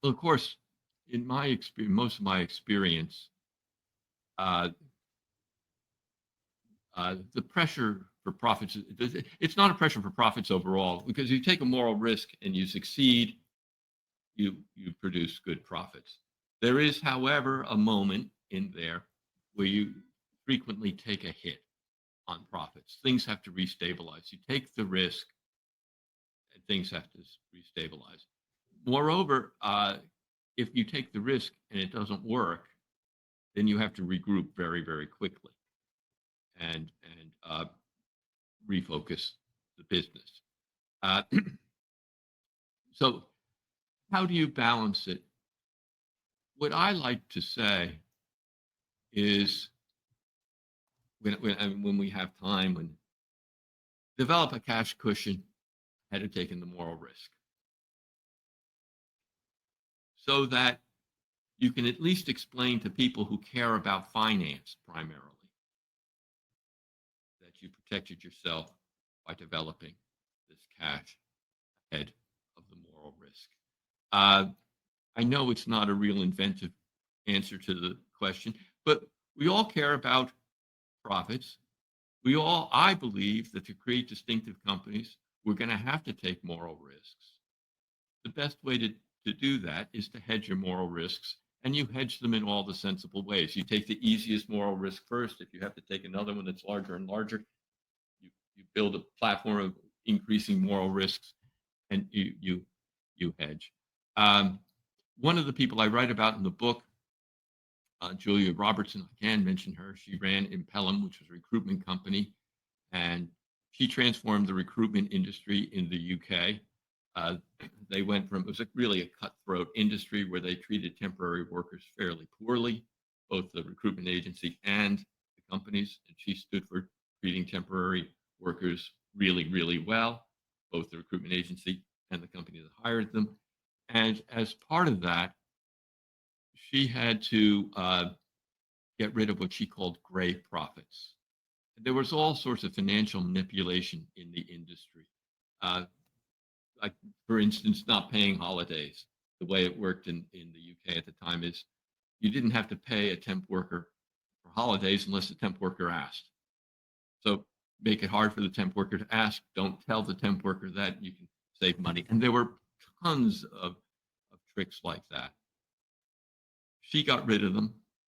Well, of course, in my experience, most of my experience, uh, the pressure for profits, it's not a pressure for profits overall, because you take a moral risk and you succeed, you produce good profits. There is, however, a moment in there where you frequently take a hit on profits. Things have to restabilize. You take the risk, and things have to restabilize. Moreover, if you take the risk and it doesn't work, then you have to regroup very, very quickly and refocus the business. Uh, so, how do you balance it? What I like to say is when we have time, when develop a cash cushion ahead of taking the moral risk, so that you can at least explain to people who care about finance primarily that you protected yourself by developing this cash ahead of the moral risk. Uh, I know it's not a real inventive answer to the question, but we all care about profits. We all, I believe that to create distinctive companies, we're going to have to take moral risks. The best way to do that is to hedge your moral risks, and you hedge them in all the sensible ways. You take the easiest moral risk first. If you have to take another one that's larger and larger, you build a platform of increasing moral risks, and you hedge. Um, One of the people I write about in the book, Julia Robertson, I can mention her. She ran Impellum, which was a recruitment company, and she transformed the recruitment industry in the UK. Uh, they went from, it was really a cutthroat industry where they treated temporary workers fairly poorly, both the recruitment agency and the companies. And she stood for treating temporary workers really, really well, both the recruitment agency and the company that hired them. And as part of that, she had to get rid of what she called gray profits. There was all sorts of financial manipulation in the industry. Uh, like, for instance, not paying holidays. The way it worked in the UK at the time is you didn't have to pay a temp worker for holidays unless the temp worker asked. So make it hard for the temp worker to ask. Don't tell the temp worker that. You can save money. And there were tons of tricks like that. She got rid of them.